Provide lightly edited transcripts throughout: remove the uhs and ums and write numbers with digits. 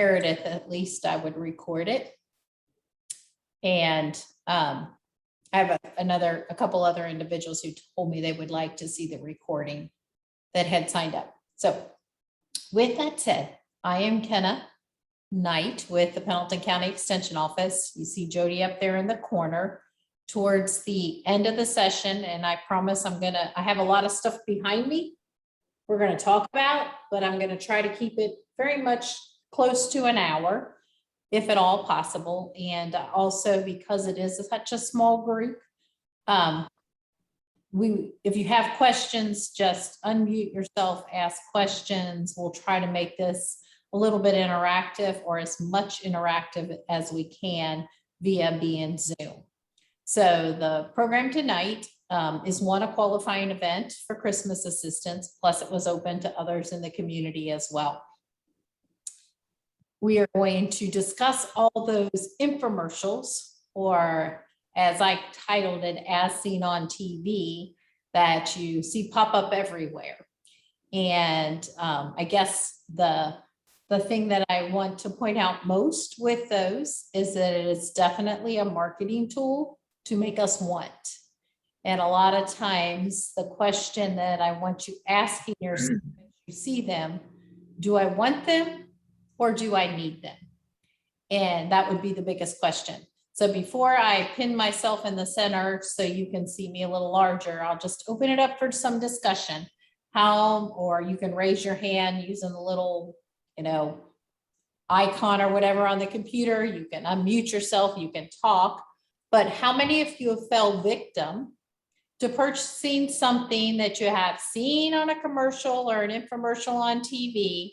Meredith, at least I would record it. And I have a couple other individuals who told me they would like to see the recording that had signed up. So with that said, I am Kenna Knight with the Pendleton County Extension Office. You see Jody up there in the corner towards the end of the session. And I promise I have a lot of stuff behind me we're going to talk about, but I'm going to try to keep it very much close to an hour, if at all possible. And also because it is such a small group, if you have questions, just unmute yourself, ask questions. We'll try to make this a little bit interactive, or as much interactive as we can via being Zoom. So the program tonight is a qualifying event for Christmas assistance, plus it was open to others in the community as well. We are going to discuss all those infomercials, or as I titled it, as seen on TV, that you see pop up everywhere. And I guess the thing that I want to point out most with those is that it is definitely a marketing tool to make us want. And a lot of times the question that I want you asking yourself as you see them, do I want them or do I need them? And that would be the biggest question. So before I pin myself in the center so you can see me a little larger, I'll just open it up for some discussion. Or you can raise your hand using the little, icon or whatever on the computer. You can unmute yourself, you can talk. But how many of you have fell victim to purchasing something that you have seen on a commercial or an infomercial on TV,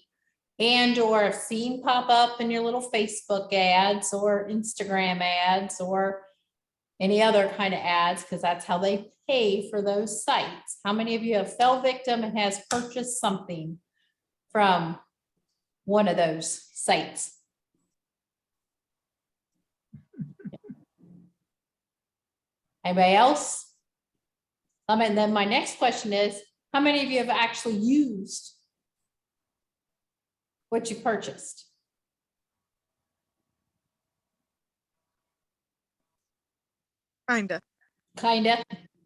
and or have seen pop up in your little Facebook ads or Instagram ads or any other kind of ads, because that's how they pay for those sites? How many of you have fell victim and has purchased something from one of those sites? Anybody else? And then my next question is, how many of you have actually used what you purchased? Kinda.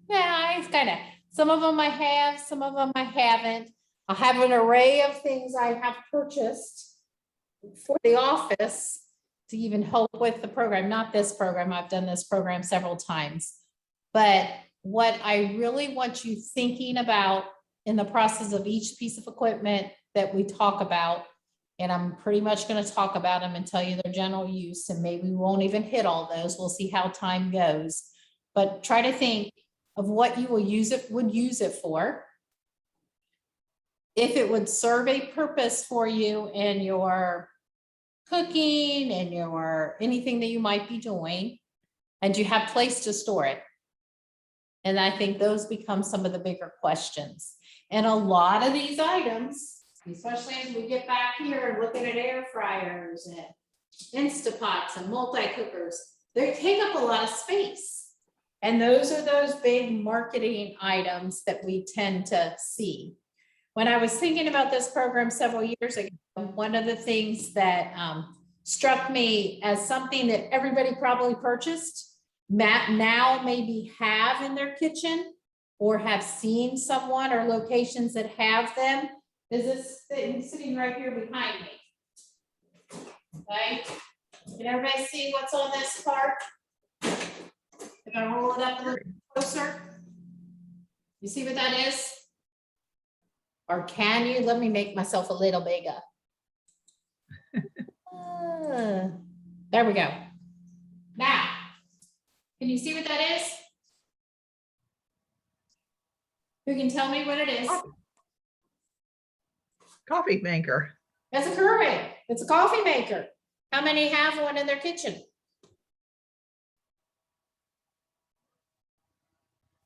Yeah, it's kind of. Some of them I have, some of them I haven't. I have an array of things I have purchased for the office to even help with the program. Not this program, I've done this program several times. But what I really want you thinking about in the process of each piece of equipment that we talk about, and I'm pretty much going to talk about them and tell you their general use, and maybe we won't even hit all those. We'll see how time goes. But try to think of what you would use it for. If it would serve a purpose for you in your cooking and your anything that you might be doing, and you have place to store it. And I think those become some of the bigger questions. And a lot of these items, especially as we get back here and looking at air fryers and Instapots and multi-cookers, they take up a lot of space. And those are those big marketing items that we tend to see. When I was thinking about this program several years ago, one of the things that struck me as something that everybody probably purchased, now maybe have in their kitchen or have seen someone or locations that have them, is this thing sitting right here behind me. Okay, can everybody see what's on this part? If I roll it up a little closer, you see what that is? Or can you? Let me make myself a little bigger. There we go. Now, can you see what that is? Who can tell me what it is? Coffee maker. That's a Keurig. It's a coffee maker. How many have one in their kitchen?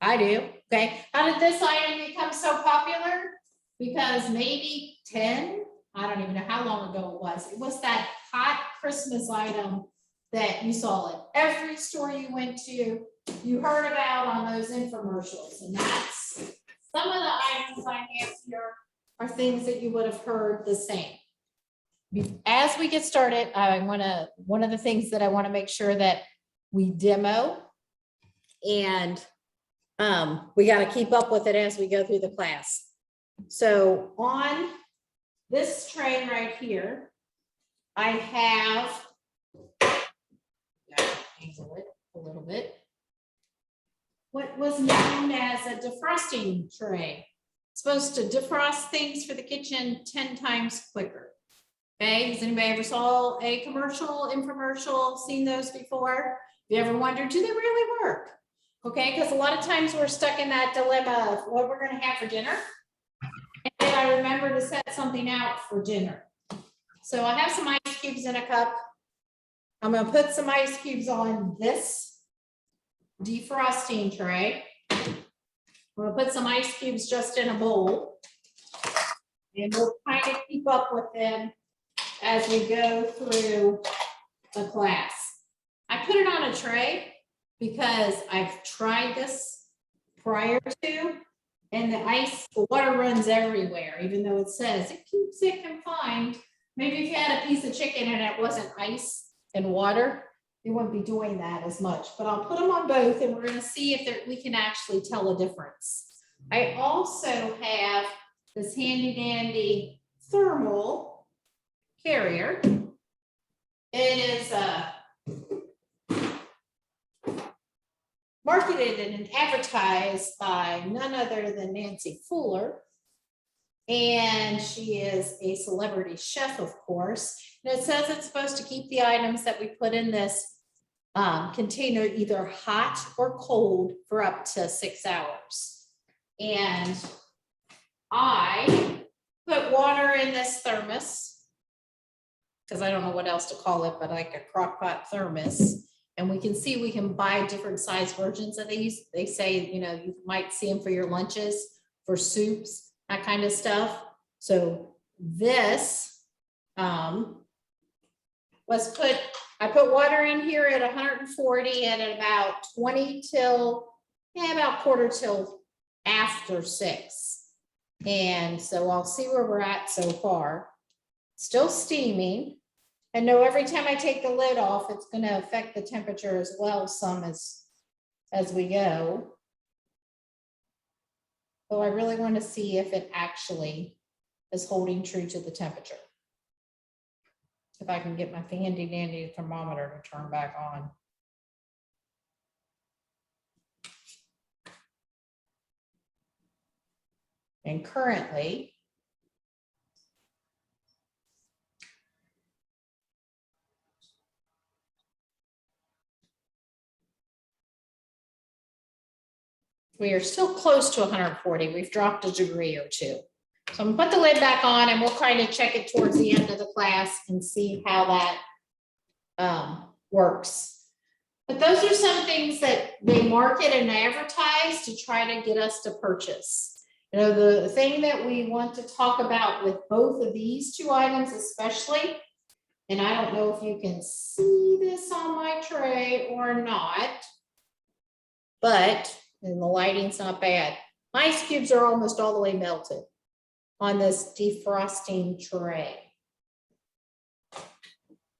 I do. Okay. How did this item become so popular? Because maybe 10, I don't even know how long ago it was. It was that hot Christmas item that you saw at every store you went to, you heard about on those infomercials. And that's some of the items I have here are things that you would have heard the same. as we get started, one of the things that I want to make sure that we demo, and we got to keep up with it as we go through the class. So on this tray right here, I have, angle it a little bit, what was known as a defrosting tray. It's supposed to defrost things for the kitchen 10 times quicker. Okay, has anybody ever saw a commercial, infomercial, seen those before? Have you ever wondered, do they really work? Okay, because a lot of times we're stuck in that dilemma of what we're gonna have for dinner. And then I remember to set something out for dinner. So I have some ice cubes in a cup. I'm gonna put some ice cubes on this defrosting tray. I'm gonna put some ice cubes just in a bowl. And we'll kind of keep up with them as we go through the class. I put it on a tray because I've tried this prior to, and the water runs everywhere, even though it says it keeps it confined. Maybe if you had a piece of chicken and it wasn't ice and water, you wouldn't be doing that as much. But I'll put them on both, and we're going to see if we can actually tell a difference. I also have this handy dandy thermal carrier. It is marketed and advertised by none other than Nancy Fuller. And she is a celebrity chef, of course. And it says it's supposed to keep the items that we put in this container either hot or cold for up to 6 hours. And I put water in this thermos, because I don't know what else to call it, but like a crock pot thermos. And we can see we can buy different size versions of these. They say, you know, you might see them for your lunches, for soups, that kind of stuff. So this I put water in here at 140 and at about 20 till, about quarter till after 6. And so I'll see where we're at so far. Still steaming. And know every time I take the lid off, it's going to affect the temperature as well, some as we go. So I really want to see if it actually is holding true to the temperature. If I can get my handy dandy thermometer to turn back on. And currently, we are still close to 140. We've dropped a degree or two. So I'm gonna put the lid back on, and we'll kind of check it towards the end of the class and see how that works. But those are some things that they market and advertise to try to get us to purchase. You know, the thing that we want to talk about with both of these two items especially, and I don't know if you can see this on my tray or not, but, and the lighting's not bad, my ice cubes are almost all the way melted on this defrosting tray.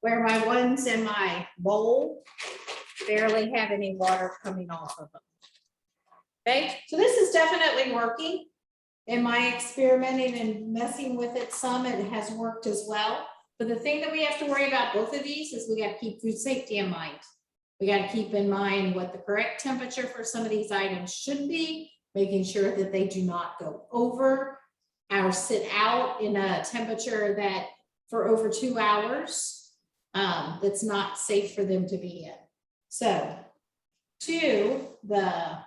Where my ones in my bowl barely have any water coming off of them. Okay, so this is definitely working. In my experimenting and messing with it some, it has worked as well. But the thing that we have to worry about both of these is we got to keep food safety in mind. We got to keep in mind what the correct temperature for some of these items should be, making sure that they do not go over or sit out in a temperature that for over 2 hours, that's not safe for them to be in. So to the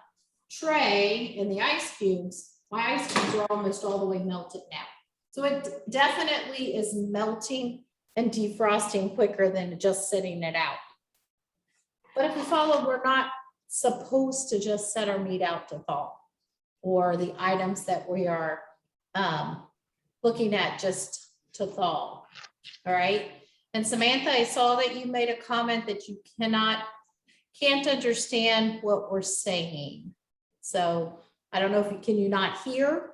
tray and the ice cubes, my ice cubes are almost all the way melted now. So it definitely is melting and defrosting quicker than just sitting it out. But if we follow, we're not supposed to just set our meat out to thaw, or the items that we are looking at just to thaw. All right. And Samantha, I saw that you made a comment that you can't understand what we're saying. So I don't know if can you not hear?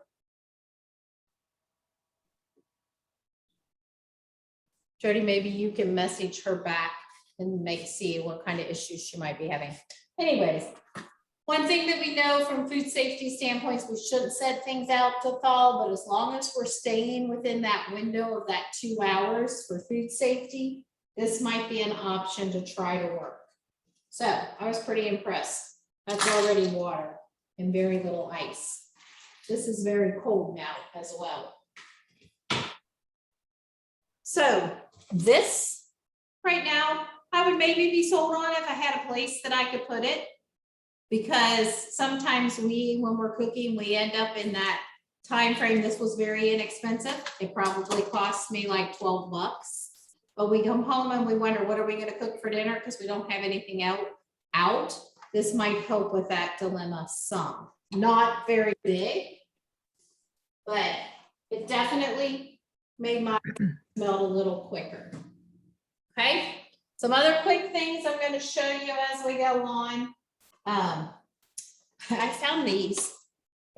Jody, maybe you can message her back and see what kind of issues she might be having. Anyways, one thing that we know from food safety standpoints, we shouldn't set things out to thaw, but as long as we're staying within that window of that 2 hours for food safety, this might be an option to try to work. So I was pretty impressed. That's already water and very little ice. This is very cold now as well. So this right now, I would maybe be sold on if I had a place that I could put it. Because sometimes when we're cooking, we end up in that time frame. This was very inexpensive. It probably cost me like 12 bucks. But we come home and we wonder, what are we going to cook for dinner? Because we don't have anything out. This might help with that dilemma some. Not very big, but it definitely made my melt a little quicker. Okay. Some other quick things I'm going to show you as we go on. I found these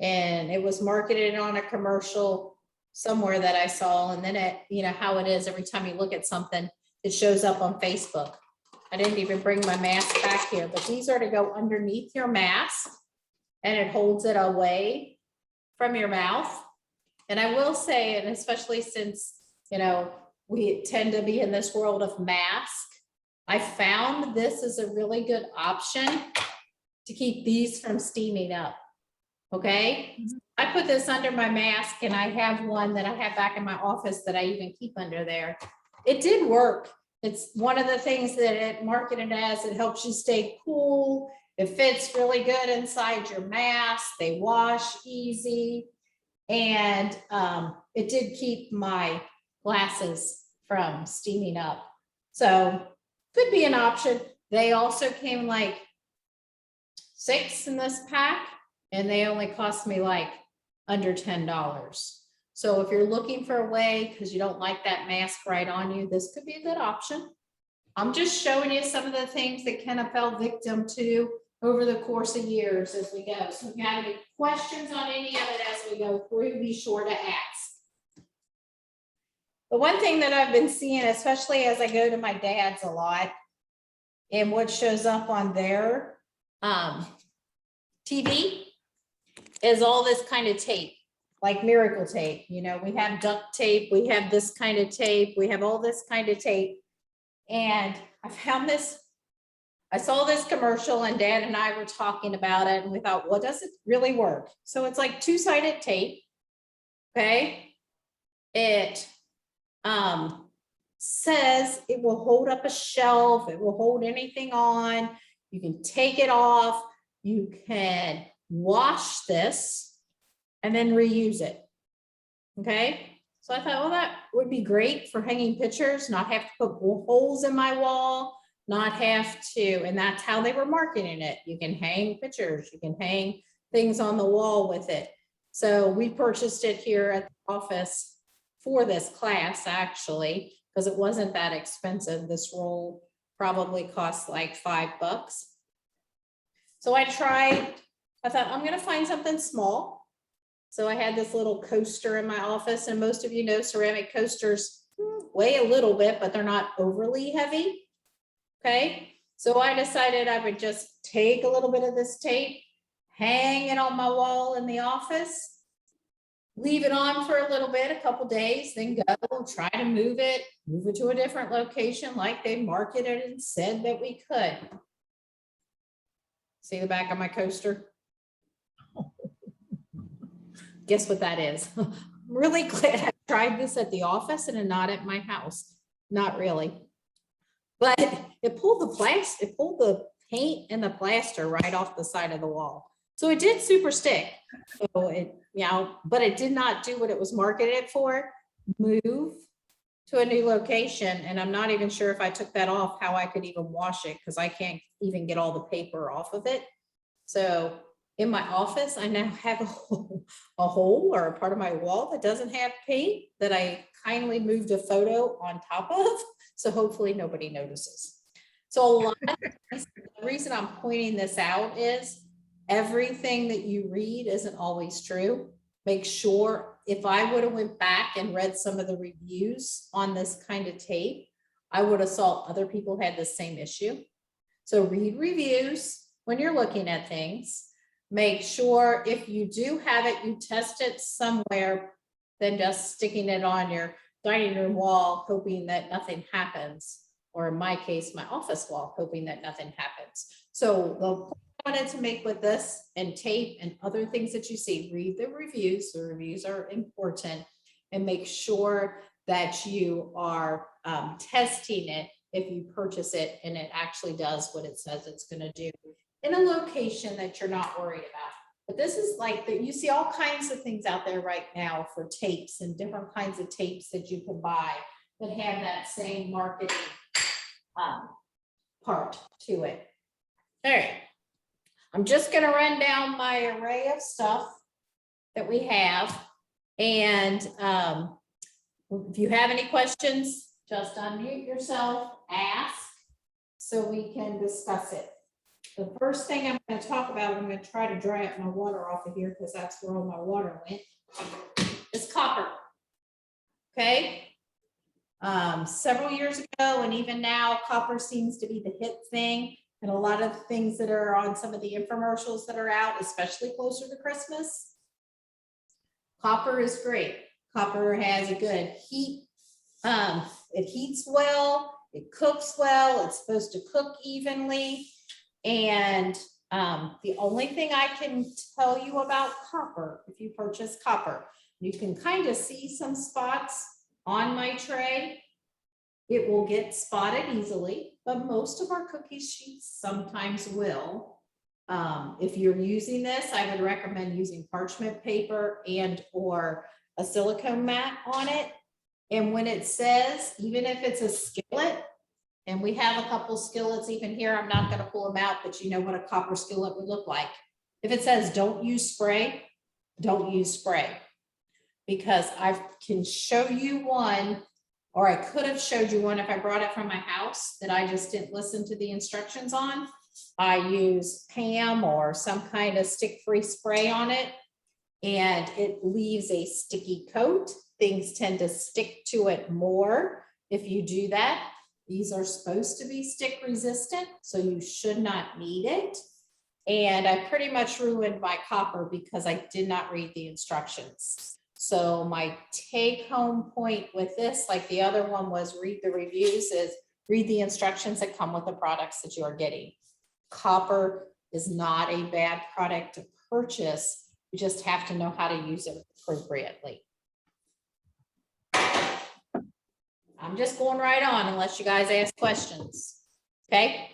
and it was marketed on a commercial somewhere that I saw, and then it, you know how it is, every time you look at something, it shows up on Facebook. I didn't even bring my mask back here, but these are to go underneath your mask and it holds it away from your mouth. And I will say, and especially since, you know, we tend to be in this world of masks, I found this is a really good option to keep these from steaming up. Okay. I put this under my mask and I have one that I have back in my office that I even keep under there. It did work. It's one of the things that it marketed as. It helps you stay cool. It fits really good inside your mask. They wash easy. And it did keep my glasses from steaming up. So could be an option. They also came like 6 in this pack, and they only cost me like under $10. So if you're looking for a way, because you don't like that mask right on you, this could be a good option. I'm just showing you some of the things that Ken fell victim to over the course of years as we go. So if you have any questions on any of it as we go through, be sure to ask. The one thing that I've been seeing, especially as I go to my dad's a lot, and what shows up on their TV is all this kind of tape, like miracle tape. You know, we have duct tape, we have this kind of tape, we have all this kind of tape. And I found this, I saw this commercial and Dad and I were talking about it and we thought, well, does it really work? So it's like 2-sided tape. Okay. It says it will hold up a shelf. It will hold anything on. You can take it off. You can wash this and then reuse it. Okay. So I thought, well, that would be great for hanging pictures, not have to put holes in my wall, not have to, and that's how they were marketing it. You can hang pictures, you can hang things on the wall with it. So we purchased it here at the office for this class, actually, because it wasn't that expensive. This roll probably cost like $5. So I thought, I'm going to find something small. So I had this little coaster in my office, and most of you know ceramic coasters weigh a little bit, but they're not overly heavy. Okay. So I decided I would just take a little bit of this tape, hang it on my wall in the office, leave it on for a little bit, a couple days, then go try to move it to a different location like they marketed and said that we could. See the back of my coaster? Guess what that is? I'm really glad I tried this at the office and not at my house. Not really. But it pulled the paint and the plaster right off the side of the wall. So it did super stick. So it, but it did not do what it was marketed for, move to a new location. And I'm not even sure if I took that off, how I could even wash it, because I can't even get all the paper off of it. So in my office, I now have a hole or a part of my wall that doesn't have paint that I kindly moved a photo on top of. So hopefully nobody notices. So a lot of things, the reason I'm pointing this out is everything that you read isn't always true. Make sure if I would have went back and read some of the reviews on this kind of tape, I would have saw other people had the same issue. So read reviews when you're looking at things. Make sure if you do have it, you test it somewhere than just sticking it on your dining room wall, hoping that nothing happens. Or in my case, my office wall, hoping that nothing happens. So the point I wanted to make with this and tape and other things that you see, read the reviews. The reviews are important, and make sure that you are testing it if you purchase it and it actually does what it says it's going to do in a location that you're not worried about. But this is like that, you see all kinds of things out there right now for tapes and different kinds of tapes that you can buy that have that same marketing part to it. All right, I'm just going to run down my array of stuff that we have, and if you have any questions, just unmute yourself, ask, so we can discuss it. The first thing I'm going to talk about, I'm going to try to dry up my water off of here because that's where all my water went, is copper. Okay. Several years ago and even now, copper seems to be the hit thing. And a lot of things that are on some of the infomercials that are out, especially closer to Christmas. Copper is great. Copper has a good heat. It heats well, it cooks well, it's supposed to cook evenly. And the only thing I can tell you about copper, if you purchase copper, you can kind of see some spots on my tray. It will get spotted easily, but most of our cookie sheets sometimes will. If you're using this, I would recommend using parchment paper and or a silicone mat on it. And when it says, even if it's a skillet, and we have a couple skillets even here, I'm not going to pull them out, but you know what a copper skillet would look like. If it says don't use spray, don't use spray. Because I can show you one, or I could have showed you one if I brought it from my house that I just didn't listen to the instructions on. I use Pam or some kind of stick-free spray on it, and it leaves a sticky coat. Things tend to stick to it more if you do that. These are supposed to be stick resistant, so you should not need it. And I pretty much ruined my copper because I did not read the instructions. So my take home point with this, like the other one was read the reviews, is read the instructions that come with the products that you are getting. Copper is not a bad product to purchase. You just have to know how to use it appropriately. I'm just going right on unless you guys ask questions. Okay.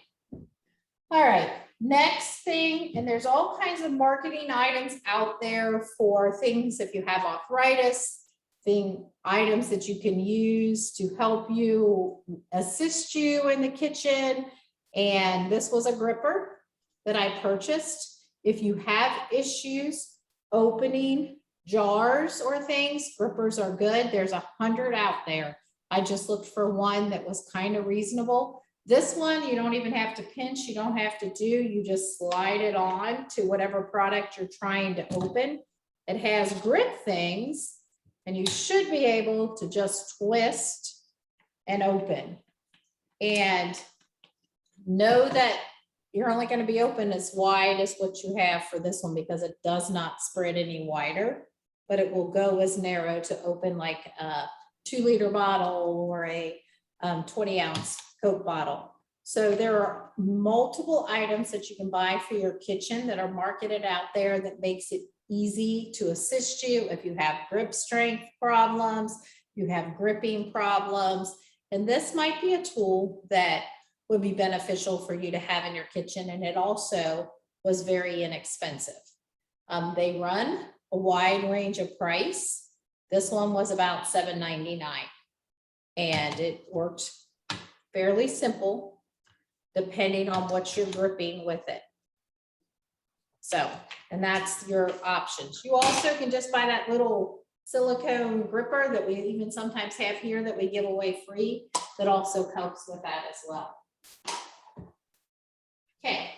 All right. Next thing, and there's all kinds of marketing items out there for things if you have arthritis, items that you can use to help you, assist you in the kitchen. And this was a gripper that I purchased. If you have issues opening jars or things, grippers are good. There's 100 out there. I just looked for one that was kind of reasonable. This one, you don't even have to pinch, you don't have to do, you just slide it on to whatever product you're trying to open. It has grip things, and you should be able to just twist and open. And know that you're only going to be open as wide as what you have for this one, because it does not spread any wider, but it will go as narrow to open like a 2-liter bottle or a 20-ounce Coke bottle. So there are multiple items that you can buy for your kitchen that are marketed out there that makes it easy to assist you if you have grip strength problems, you have gripping problems, and this might be a tool that would be beneficial for you to have in your kitchen. And it also was very inexpensive. They run a wide range of price. This one was about $7.99, and it worked fairly simple depending on what you're gripping with it. So, and that's your options. You also can just buy that little silicone gripper that we even sometimes have here that we give away free, that also helps with that as well. Okay,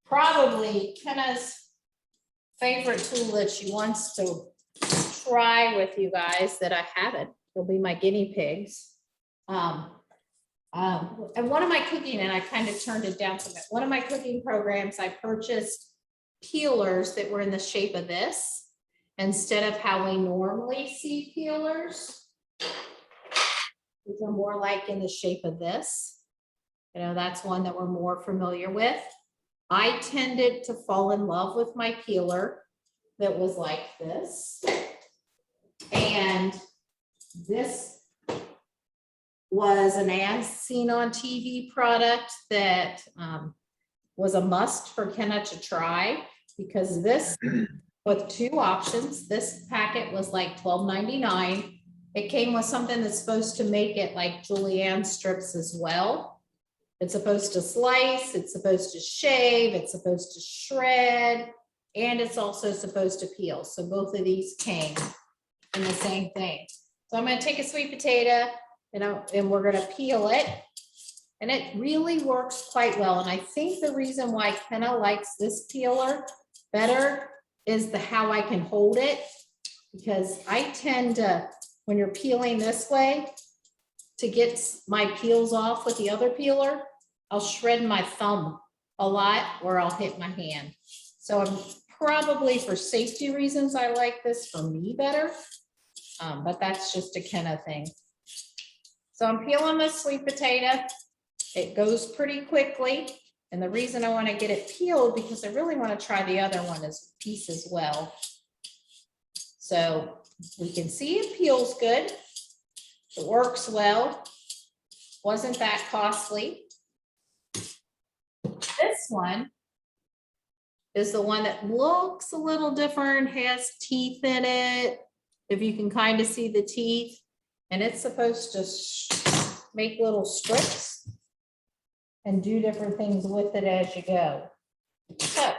probably Kenna's favorite tool that she wants to try with you guys that I haven't. They'll be my guinea pigs. And one of my cooking, and I kind of turned it down from it. One of my cooking programs, I purchased peelers that were in the shape of this instead of how we normally see peelers, which are more like in the shape of this. You know, that's one that we're more familiar with. I tended to fall in love with my peeler that was like this. And this was an as seen on TV product that was a must for Kenna to try, because this with two options, this packet was like $12.99. It came with something that's supposed to make it like julienne strips as well. It's supposed to slice, it's supposed to shave, it's supposed to shred, and it's also supposed to peel. So both of these came in the same thing. So I'm going to take a sweet potato and we're going to peel it. And it really works quite well. And I think the reason why Kenna likes this peeler better is how I can hold it, because I tend to, when you're peeling this way, to get my peels off with the other peeler, I'll shred my thumb a lot or I'll hit my hand. So I'm probably, for safety reasons, I like this for me better, but that's just a Kenna thing. So I'm peeling this sweet potato. It goes pretty quickly. And the reason I want to get it peeled, because I really want to try the other one as piece as well. So we can see it peels good. It works well. Wasn't that costly. This one is the one that looks a little different, has teeth in it, if you can kind of see the teeth, and it's supposed to make little strips and do different things with it as you go. So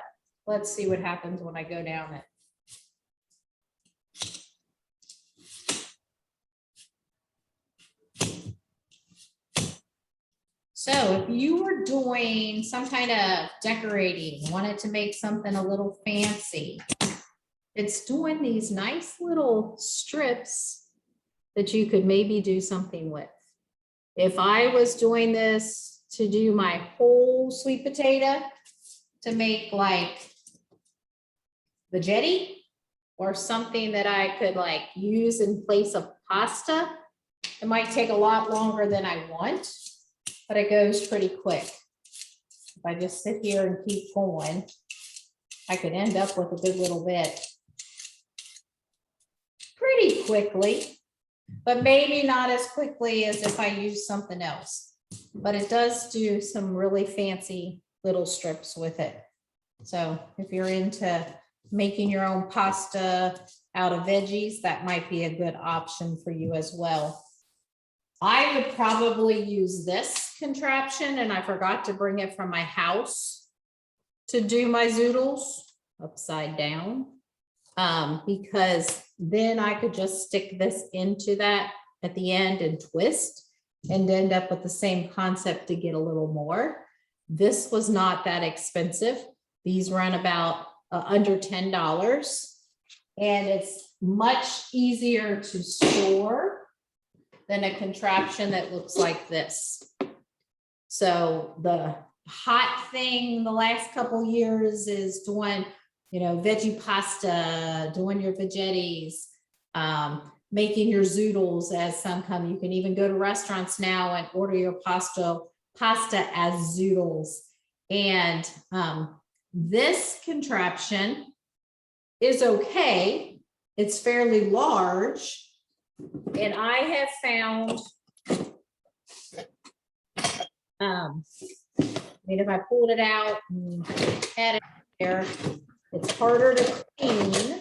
let's see what happens when I go down it. So if you were doing some kind of decorating, wanted to make something a little fancy, it's doing these nice little strips that you could maybe do something with. If I was doing this to do my whole sweet potato, to make like veggetti or something that I could like use in place of pasta, it might take a lot longer than I want, but it goes pretty quick. If I just sit here and keep going, I could end up with a good little bit pretty quickly, but maybe not as quickly as if I use something else. But it does do some really fancy little strips with it. So if you're into making your own pasta out of veggies, that might be a good option for you as well. I would probably use this contraption, and I forgot to bring it from my house to do my zoodles upside down, because then I could just stick this into that at the end and twist and end up with the same concept to get a little more. This was not that expensive. These run about under $10, and it's much easier to store than a contraption that looks like this. So the hot thing the last couple years is doing, you know, veggie pasta, doing your veggettis, making your zoodles as some come. You can even go to restaurants now and order your pasta as zoodles. And this contraption is okay. It's fairly large. And I have found, I mean, if I pulled it out and had it there, it's harder to clean.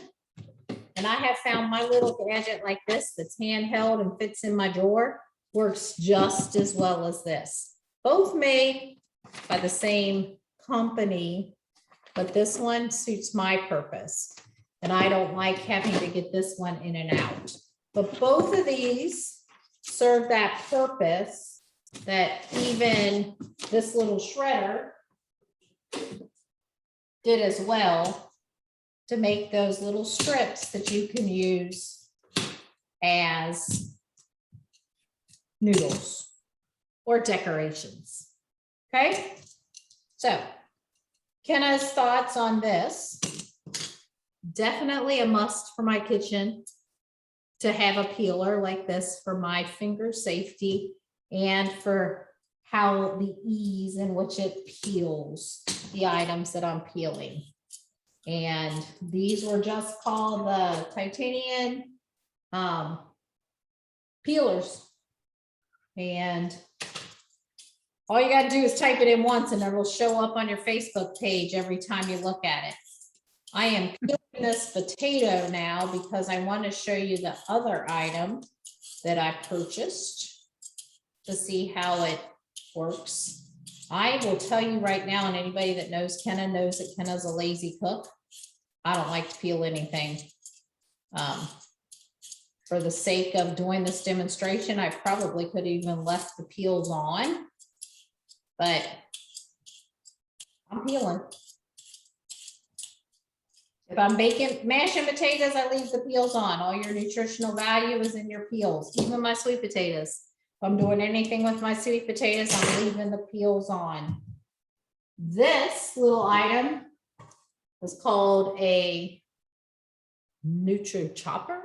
And I have found my little gadget like this that's handheld and fits in my drawer works just as well as this. Both made by the same company, but this one suits my purpose. And I don't like having to get this one in and out. But both of these serve that purpose that even this little shredder did as well. to make those little strips that you can use as noodles or decorations. Okay, so Kenna's thoughts on this. Definitely a must for my kitchen to have a peeler like this for my finger safety and for how the ease in which it peels the items that I'm peeling. And these were just called the titanium peelers. And all you got to do is type it in once and it'll show up on your Facebook page every time you look at it. I am peeling this potato now because I want to show you the other item that I purchased to see how it works. I will tell you right now, and anybody that knows Kenna knows that Kenna's a lazy cook. I don't like to peel anything. For the sake of doing this demonstration, I probably could have even left the peels on, but I'm peeling. If I'm mashing potatoes, I leave the peels on. All your nutritional value is in your peels, even my sweet potatoes. If I'm doing anything with my sweet potatoes, I'm leaving the peels on. This little item is called a Nutri Chopper.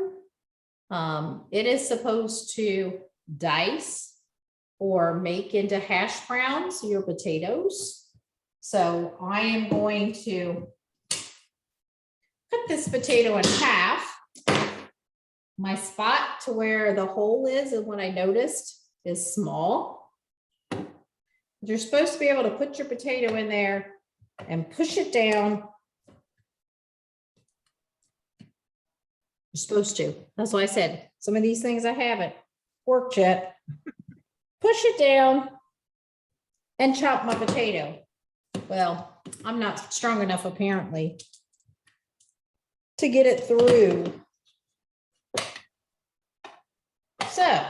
It is supposed to dice or make into hash browns your potatoes. So I am going to cut this potato in half. My spot to where the hole is and what I noticed is small. You're supposed to be able to put your potato in there and push it down. You're supposed to. That's why I said some of these things I haven't worked yet. Push it down and chop my potato. Well, I'm not strong enough apparently to get it through. So,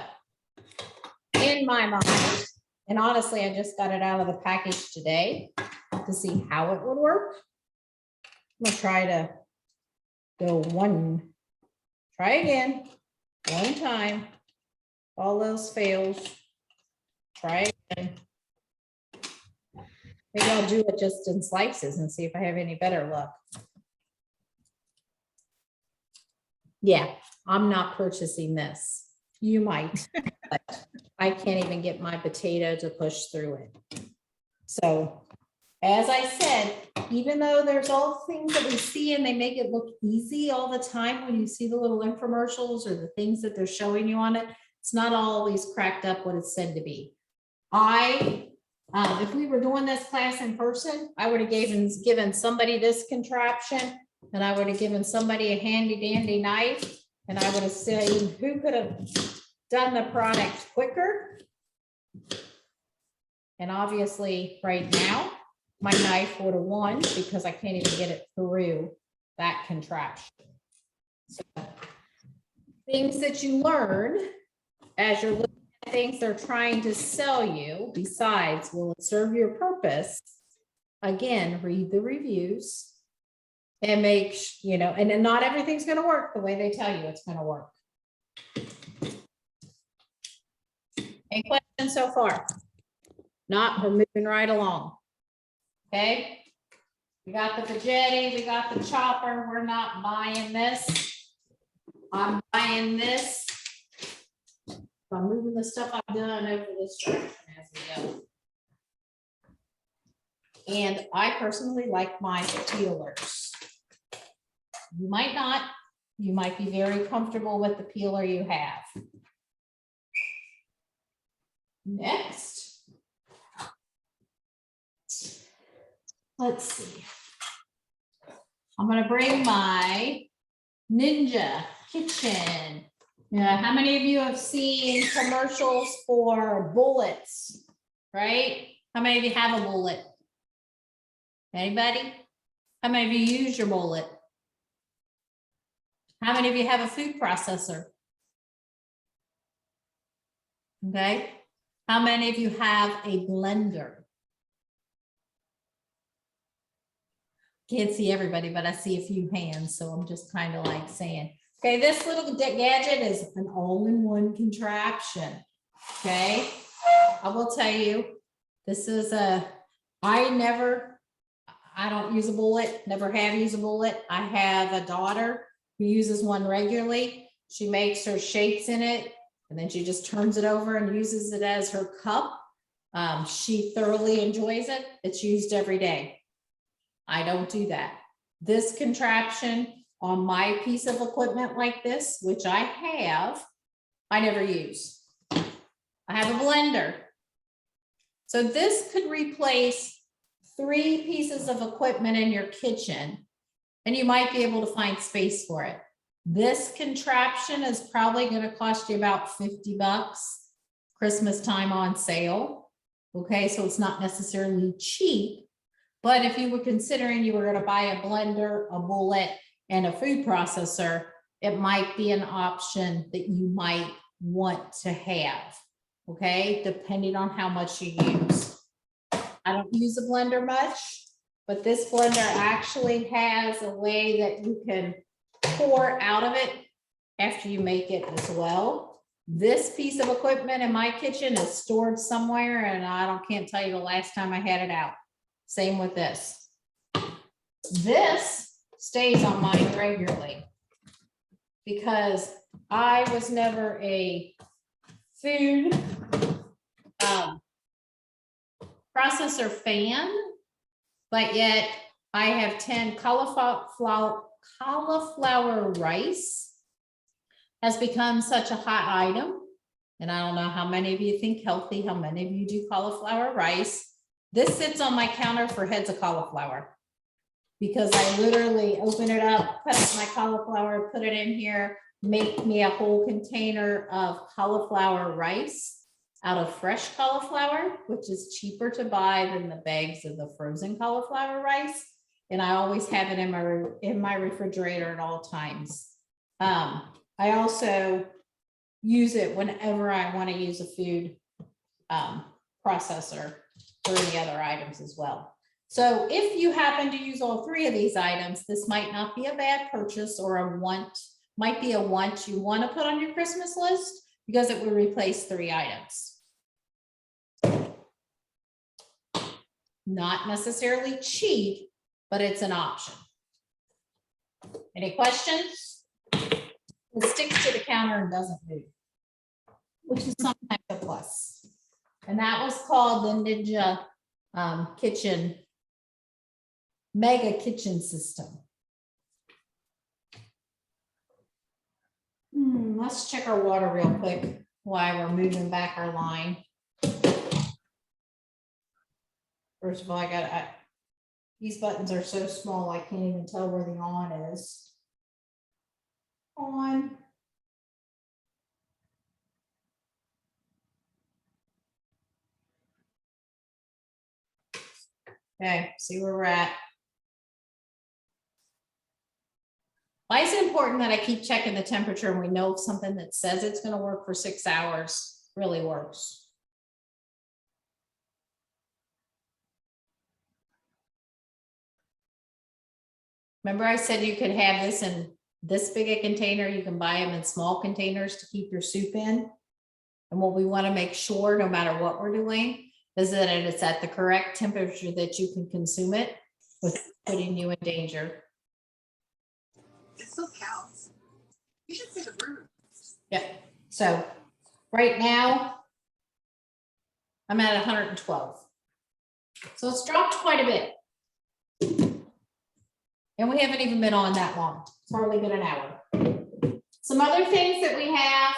in my mind, and honestly, I just got it out of the package today to see how it would work. I'm gonna try to go try again, one time. All those fails. Try again. Maybe I'll do it just in slices and see if I have any better luck. Yeah, I'm not purchasing this. You might, but I can't even get my potato to push through it. So, as I said, even though there's all things that we see and they make it look easy all the time when you see the little infomercials or the things that they're showing you on it, it's not always cracked up what it's said to be. If we were doing this class in person, I would have given somebody this contraption, and I would have given somebody a handy dandy knife, and I would have said, who could have done the product quicker? And obviously right now, my knife would have won because I can't even get it through that contraption. So, things that you learn as you're looking at things they're trying to sell you, besides, will it serve your purpose? Again, read the reviews and make, and then not everything's going to work the way they tell you it's going to work. Any questions so far? Not, we're moving right along. Okay. We got the veggetti, we got the chopper. We're not buying this. I'm buying this. I'm moving the stuff I've done over this direction as we go. And I personally like my peelers. You might not. You might be very comfortable with the peeler you have. Next. Let's see. I'm going to bring my Ninja Kitchen. Now, how many of you have seen commercials for bullets, right? How many of you have a bullet? Anybody? How many of you use your bullet? How many of you have a food processor? Okay. How many of you have a blender? Can't see everybody, but I see a few hands, so I'm just kind of like saying, okay, this little gadget is an all-in-one contraption. Okay, I will tell you, this is I don't use a bullet, never have used a bullet. I have a daughter who uses one regularly. She makes her shakes in it, and then she just turns it over and uses it as her cup. She thoroughly enjoys it. It's used every day. I don't do that. This contraption on my piece of equipment like this, which I have, I never use. I have a blender. So this could replace 3 pieces of equipment in your kitchen, and you might be able to find space for it. This contraption is probably going to cost you about $50, Christmas time on sale. Okay, so it's not necessarily cheap, but if you were considering you were going to buy a blender, a bullet, and a food processor, it might be an option that you might want to have. Okay, depending on how much you use. I don't use a blender much, but this blender actually has a way that you can pour out of it after you make it as well. This piece of equipment in my kitchen is stored somewhere, and can't tell you the last time I had it out. Same with this. This stays on mine regularly because I was never a food processor fan, but yet I have 10 cauliflower rice has become such a hot item. And I don't know how many of you think healthy, how many of you do cauliflower rice. This sits on my counter for heads of cauliflower because I literally open it up, cut up my cauliflower, put it in here, make me a whole container of cauliflower rice out of fresh cauliflower, which is cheaper to buy than the bags of the frozen cauliflower rice. And I always have it in my refrigerator at all times. I also use it whenever I want to use a food processor for any other items as well. So if you happen to use all 3 of these items, this might not be a bad purchase or a want, might be a want you want to put on your Christmas list because it would replace 3 items. Not necessarily cheap, but it's an option. Any questions? It sticks to the counter and doesn't move, which is sometimes a plus. And that was called the Ninja Mega Kitchen System. Let's check our water real quick while we're moving back our line. First of all, these buttons are so small, I can't even tell where the on is. On. Okay, see where we're at. Why is it important that I keep checking the temperature and we know if something that says it's going to work for 6 hours really works? Remember I said you could have this in this big a container. You can buy them in small containers to keep your soup in. And what we want to make sure, no matter what we're doing, is that it's at the correct temperature that you can consume it without putting you in danger. It still counts. You should say the word. Yeah. So right now, I'm at 112. So it's dropped quite a bit. And we haven't even been on that long. It's hardly been an hour. Some other things that we have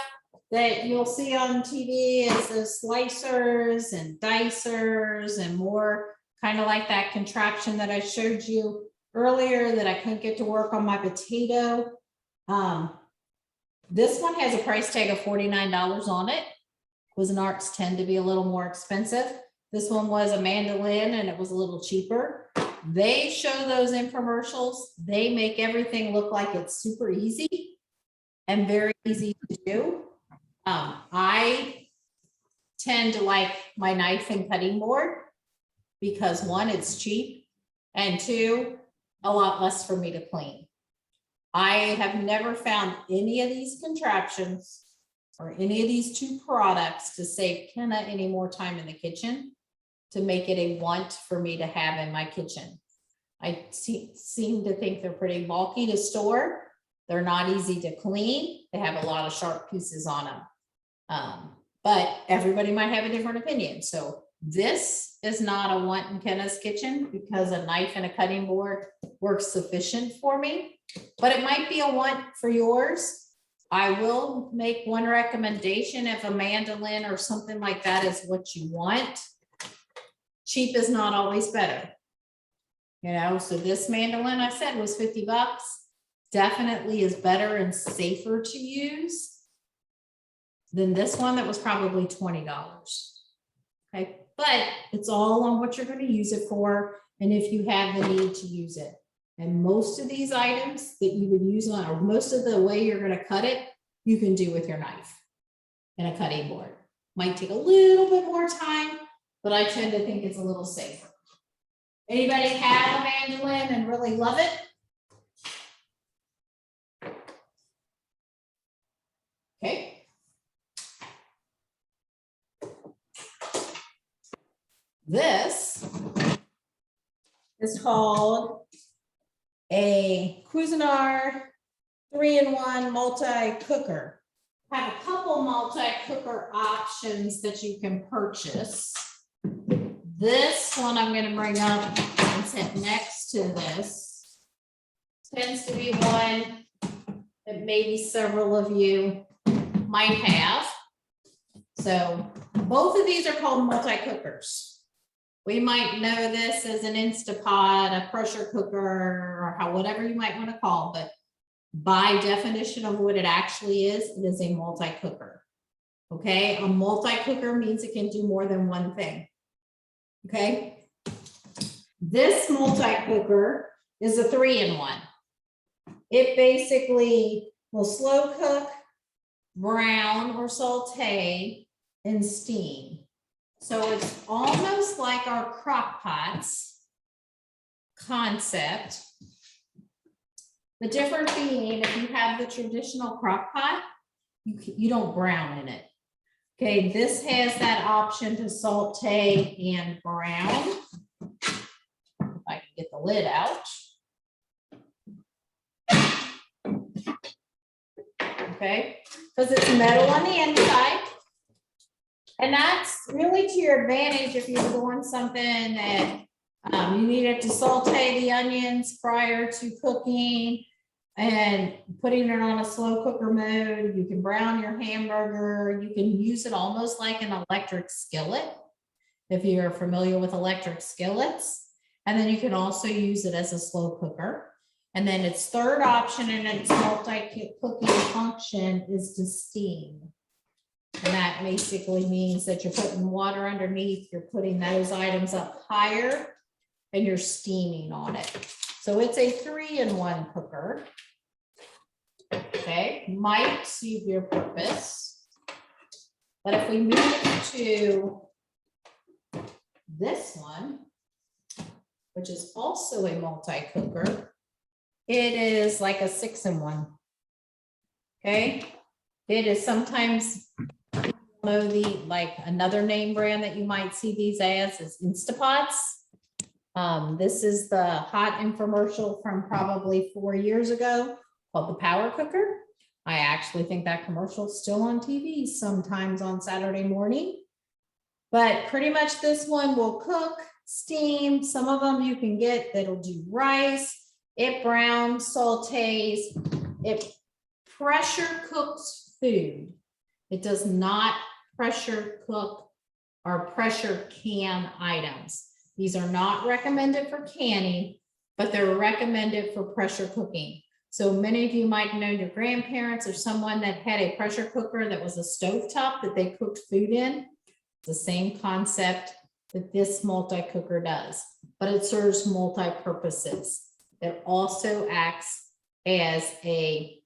that you'll see on TV is the slicers and dicers and more, kind of like that contraption that I showed you earlier that I couldn't get to work on my potato. This one has a price tag of $49 on it. Cuisinarts tend to be a little more expensive. This one was a mandolin and it was a little cheaper. They show those infomercials. They make everything look like it's super easy and very easy to do. I tend to like my knife and cutting board because 1, it's cheap, and 2, a lot less for me to clean. I have never found any of these contraptions or any of these two products to save Kenna any more time in the kitchen, to make it a want for me to have in my kitchen. I seem to think they're pretty bulky to store. They're not easy to clean. They have a lot of sharp pieces on them. But everybody might have a different opinion. So this is not a want in Kenna's kitchen because a knife and a cutting board works sufficient for me, but it might be a want for yours. I will make one recommendation: if a mandolin or something like that is what you want, cheap is not always better. You know, so this mandolin I said was $50. Definitely is better and safer to use than this one that was probably $20. Okay, but it's all on what you're going to use it for and if you have the need to use it. And most of these items that you would use on, or most of the way you're going to cut it, you can do with your knife and a cutting board. Might take a little bit more time, but I tend to think it's a little safer. Anybody have a mandolin and really love it? Okay. This is called a Cuisinart 3-in-1 multi-cooker. I have a couple multi-cooker options that you can purchase. This one I'm going to bring up and sit next to this. Tends to be one that maybe several of you might have. So both of these are called multi-cookers. We might know this as an Instapot, a pressure cooker, or whatever you might want to call, but by definition of what it actually is, it is a multi-cooker. Okay, a multi-cooker means it can do more than one thing. Okay, this multi-cooker is a 3-in-1. It basically will slow cook, brown, or saute, and steam. So it's almost like our crock pots concept. The difference being, if you have the traditional crock pot, you don't brown in it. Okay, this has that option to saute and brown. If I can get the lid out. Okay, because it's metal on the inside. And that's really to your advantage if you're doing something that you needed to saute the onions prior to cooking and putting it on a slow cooker mode. You can brown your hamburger. You can use it almost like an electric skillet if you're familiar with electric skillets. And then you can also use it as a slow cooker. And then its third option in its multi-cooking function is to steam. And that basically means that you're putting water underneath, you're putting those items up higher, and you're steaming on it. So it's a 3-in-1 cooker. Okay, might suit your purpose. But if we move to this one, which is also a multi-cooker, it is like a 6-in-1. Okay, it is sometimes, know the like another name brand that you might see these as is Instapots. This is the hot infomercial from probably 4 years ago called the Power Cooker. I actually think that commercial is still on TV sometimes on Saturday morning. But pretty much this one will cook, steam. Some of them you can get that'll do rice. It browns, sautés. It pressure cooks food. It does not pressure cook or pressure can items. These are not recommended for canning, but they're recommended for pressure cooking. So many of you might know your grandparents or someone that had a pressure cooker that was a stovetop that they cooked food in. It's the same concept that this multi-cooker does, but it serves multi-purposes. It also acts as a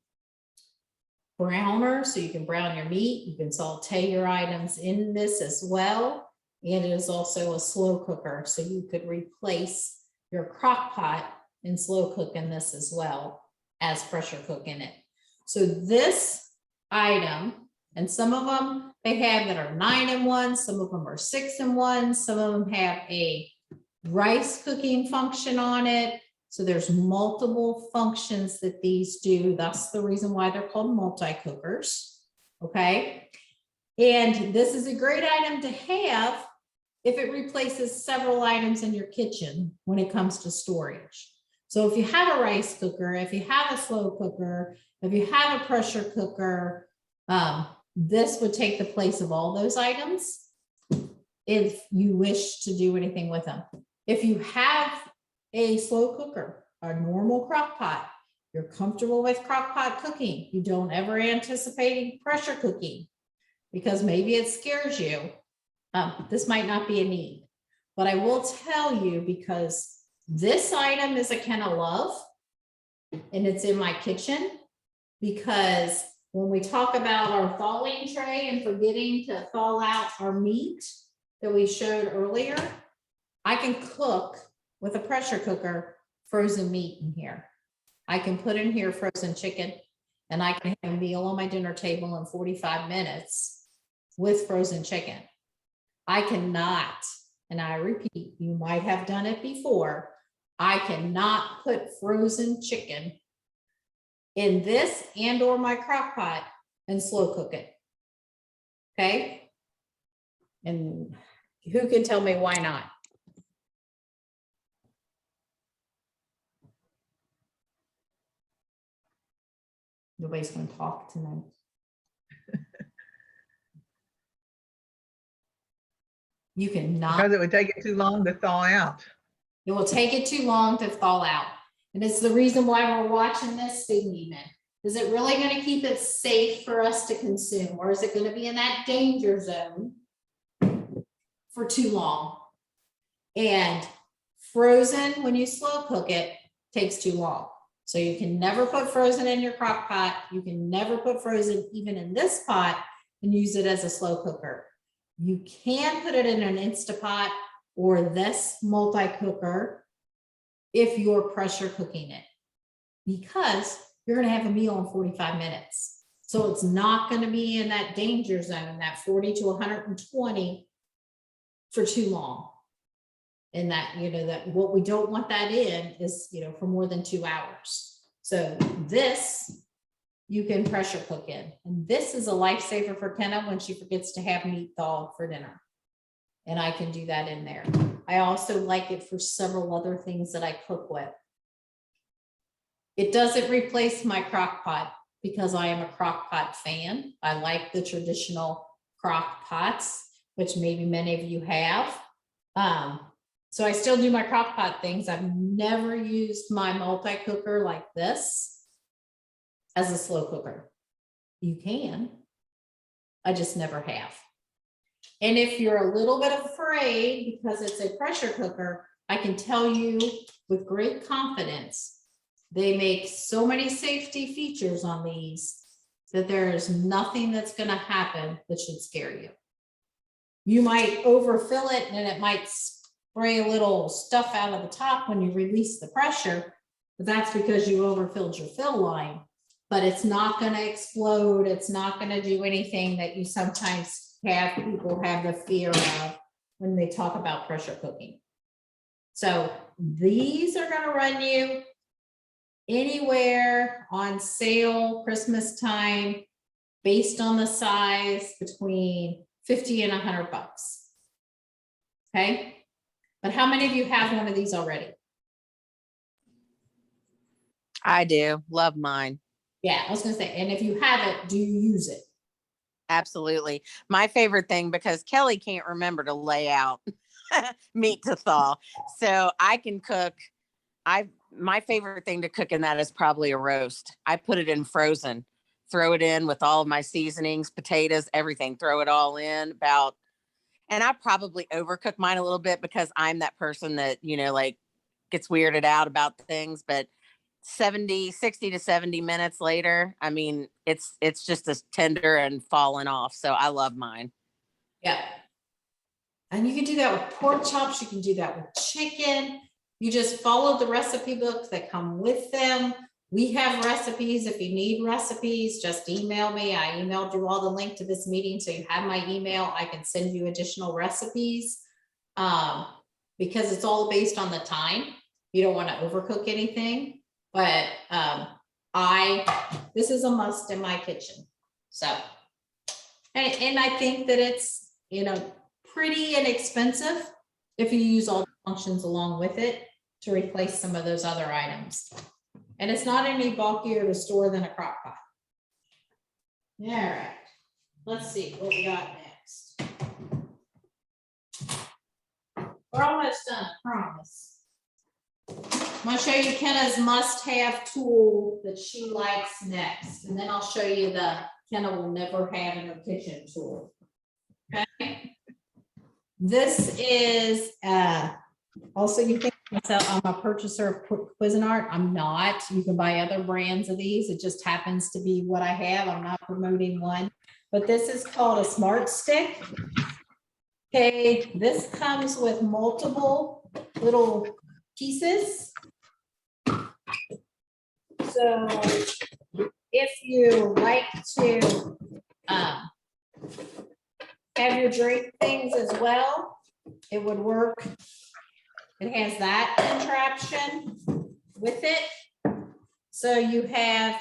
browner, so you can brown your meat, you can saute your items in this as well, and it is also a slow cooker, so you could replace your crock pot and slow cooking this as well as pressure cooking it. So this item, and some of them they have that are 9-in-1, some of them are 6-in-1, some of them have a rice cooking function on it. So there's multiple functions that these do. That's the reason why they're called multi-cookers. Okay. And this is a great item to have if it replaces several items in your kitchen when it comes to storage. So if you have a rice cooker, if you have a slow cooker, if you have a pressure cooker, this would take the place of all those items if you wish to do anything with them. If you have a slow cooker, a normal crock pot, you're comfortable with crock pot cooking, you don't ever anticipate pressure cooking because maybe it scares you, this might not be a need. But I will tell you, because this item is a kind of love and it's in my kitchen, because when we talk about our thawing tray and forgetting to thaw out our meat that we showed earlier, I can cook with a pressure cooker frozen meat in here. I can put in here frozen chicken, and I can have a meal on my dinner table in 45 minutes with frozen chicken. I cannot, and I repeat, you might have done it before, I cannot put frozen chicken in this and or my crock pot and slow cook it. Okay? And who can tell me why not? Nobody's going to talk tonight. You cannot. Because it would take it too long to thaw out. It will take it too long to thaw out. And it's the reason why we're watching this thing even. Is it really going to keep it safe for us to consume? Or is it going to be in that danger zone for too long? And frozen, when you slow cook it, takes too long. So you can never put frozen in your crock pot. You can never put frozen even in this pot and use it as a slow cooker. You can put it in an Instapot or this multi-cooker if you're pressure cooking it, because you're going to have a meal in 45 minutes. So it's not going to be in that danger zone, that 40 to 120 for too long. And that, you know, that what we don't want that in is, you know, for more than 2 hours. So this you can pressure cook in. And this is a lifesaver for Kenna when she forgets to have meat thawed for dinner. And I can do that in there. I also like it for several other things that I cook with. It doesn't replace my crock pot because I am a crock pot fan. I like the traditional crock pots, which maybe many of you have. So I still do my crock pot things. I've never used my multi-cooker like this as a slow cooker. You can, I just never have. And if you're a little bit afraid because it's a pressure cooker, I can tell you with great confidence, they make so many safety features on these that there is nothing that's going to happen that should scare you. You might overfill it and it might spray a little stuff out of the top when you release the pressure, but that's because you overfilled your fill line. But it's not going to explode. It's not going to do anything that you sometimes have people have the fear of when they talk about pressure cooking. So these are going to run you anywhere on sale Christmas time based on the size between 50 and 100 bucks. Okay. But how many of you have one of these already? I do. Love mine. Yeah, I was going to say, and if you have it, do you use it? Absolutely. My favorite thing, because Kelly can't remember to lay out meat to thaw. So I can cook. My favorite thing to cook in that is probably a roast. I put it in frozen, throw it in with all of my seasonings, potatoes, everything, throw it all in and I probably overcook mine a little bit because I'm that person that, you know, like gets weirded out about things, but 60 to 70 minutes later, I mean, it's just as tender and falling off. So I love mine. Yeah. And you can do that with pork chops. You can do that with chicken. You just follow the recipe books that come with them. We have recipes. If you need recipes, just email me. I emailed you all the link to this meeting, so you have my email. I can send you additional recipes. Because it's all based on the time. You don't want to overcook anything, but this is a must in my kitchen. So, and I think that it's, pretty inexpensive if you use all the functions along with it to replace some of those other items. And it's not any bulkier to store than a crock pot. All right, let's see what we got next. We're almost done, I promise. I'm gonna show you Kenna's must-have tool that she likes next, and then I'll show you the Kenna will never have in her kitchen tool. Okay. This is also, you think I'm a purchaser of Cuisinart. I'm not. You can buy other brands of these. It just happens to be what I have. I'm not promoting one, but this is called a Smart Stick. Okay, this comes with multiple little pieces. So if you like to have your drink things as well, it would work. It has that contraption with it. So you have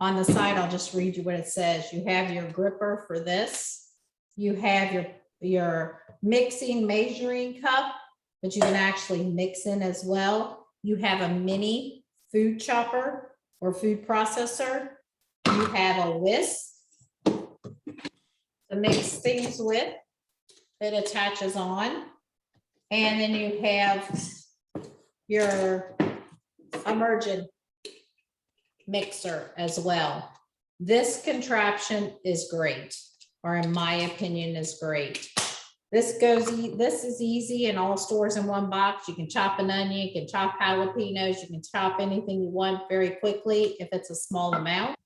on the side, I'll just read you what it says. You have your gripper for this. You have your mixing measuring cup, but you can actually mix in as well. You have a mini food chopper or food processor. You have a whisk to mix things with. It attaches on. And then you have your immersion mixer as well. This contraption is great, or in my opinion is great. This is easy in all stores in one box. You can chop an onion, you can chop jalapenos, you can chop anything you want very quickly if it's a small amount.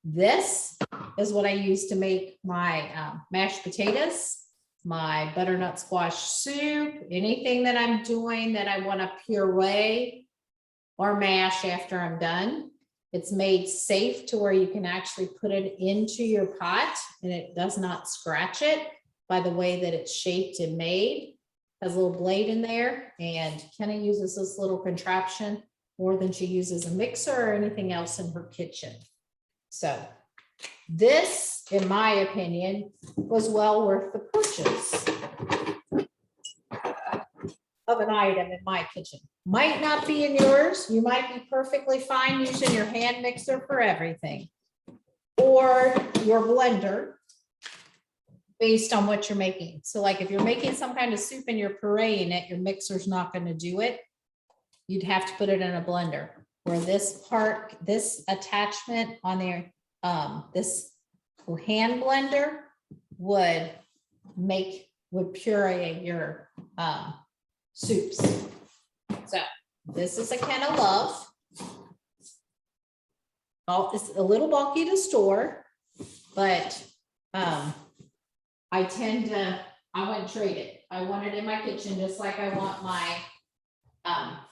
This is what I use to make my mashed potatoes, my butternut squash soup, anything that I'm doing that I want to puree or mash after I'm done. It's made safe to where you can actually put it into your pot and it does not scratch it by the way that it's shaped and made. Has a little blade in there, and Kenna uses this little contraption more than she uses a mixer or anything else in her kitchen. So this, in my opinion, was well worth the purchase of an item in my kitchen. Might not be in yours. You might be perfectly fine using your hand mixer for everything, or your blender based on what you're making. So like if you're making some kind of soup and you're pureeing it, your mixer's not going to do it. You'd have to put it in a blender. Where this attachment on there, this hand blender would puree your soups. So this is a Kenna Love. Oh, it's a little bulky to store, but I wouldn't trade it. I want it in my kitchen just like I want my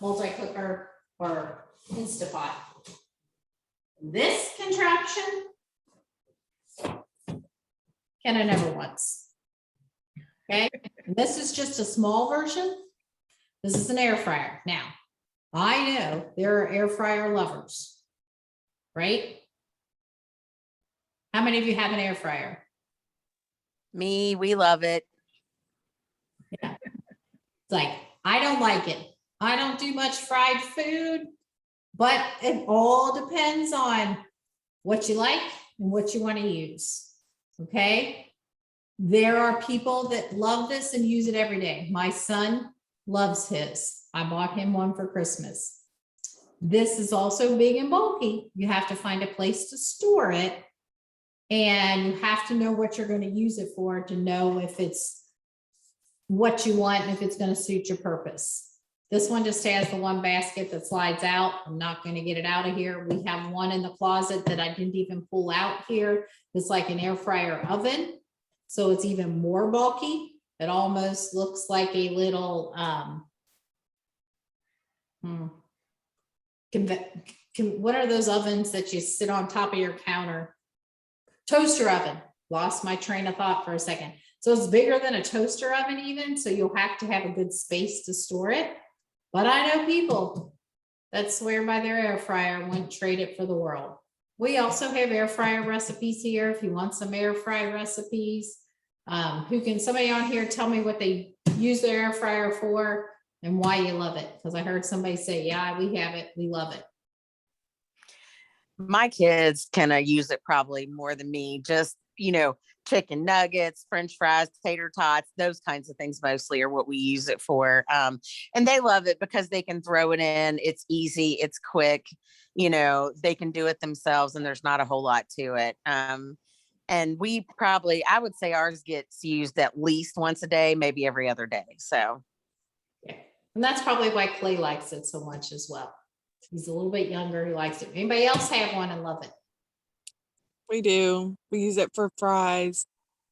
multi-cooker or Instapot. This contraption, Kenna never wants. Okay, this is just a small version. This is an air fryer. Now, I know there are air fryer lovers, right? How many of you have an air fryer? Me, we love it. Yeah. It's like, I don't like it. I don't do much fried food, but it all depends on what you like and what you want to use. Okay. There are people that love this and use it every day. My son loves his. I bought him one for Christmas. This is also big and bulky. You have to find a place to store it. And you have to know what you're going to use it for to know if it's what you want and if it's going to suit your purpose. This one just has the one basket that slides out. I'm not going to get it out of here. We have one in the closet that I didn't even pull out here. It's like an air fryer oven. So it's even more bulky. It almost looks like a little Hmm. What are those ovens that you sit on top of your counter? Toaster oven. Lost my train of thought for a second. So it's bigger than a toaster oven even, so you'll have to have a good space to store it. But I know people that swear by their air fryer and wouldn't trade it for the world. We also have air fryer recipes here if you want some air fry recipes. Somebody on here tell me what they use their air fryer for and why you love it? Because I heard somebody say, yeah, we have it, we love it. My kids can use it probably more than me. Just, chicken nuggets, French fries, tater tots, those kinds of things mostly are what we use it for. And they love it because they can throw it in. It's easy. It's quick. They can do it themselves and there's not a whole lot to it. And I would say ours gets used at least once a day, maybe every other day. So. Yeah. And that's probably why Clay likes it so much as well. He's a little bit younger. He likes it. Anybody else have one and love it? We do. We use it for fries,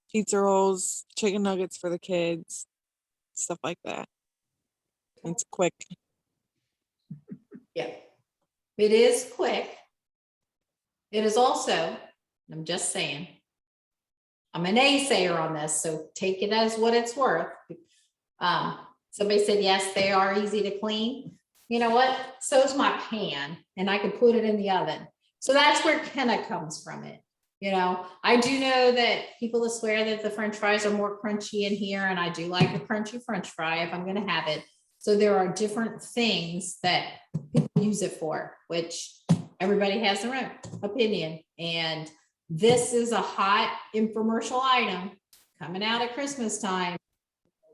pizza rolls, chicken nuggets for the kids, stuff like that. It's quick. Yeah. It is quick. It is also, I'm just saying, I'm a naysayer on this, so take it as what it's worth. Somebody said, yes, they are easy to clean. You know what? So is my pan, and I could put it in the oven. So that's where Kenna comes from it. I do know that people that swear that the French fries are more crunchy in here, and I do like a crunchy French fry if I'm going to have it. So there are different things that people use it for, which everybody has their own opinion. And this is a hot infomercial item coming out at Christmas time.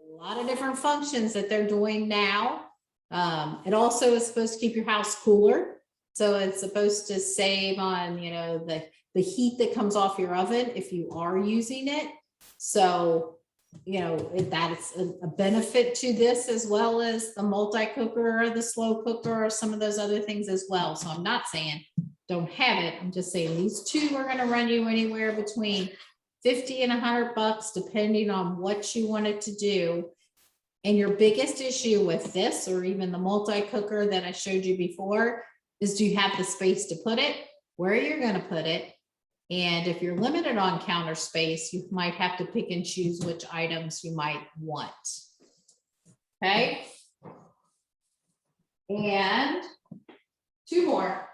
A lot of different functions that they're doing now. It also is supposed to keep your house cooler. So it's supposed to save on, the heat that comes off your oven if you are using it. So, that's a benefit to this, as well as the multi-cooker or the slow cooker or some of those other things as well. So I'm not saying don't have it. I'm just saying these two are going to run you anywhere between $50 and $100, depending on what you want it to do. And your biggest issue with this, or even the multi-cooker that I showed you before, is do you have the space to put it, where you're going to put it? And if you're limited on counter space, you might have to pick and choose which items you might want. Okay. And two more.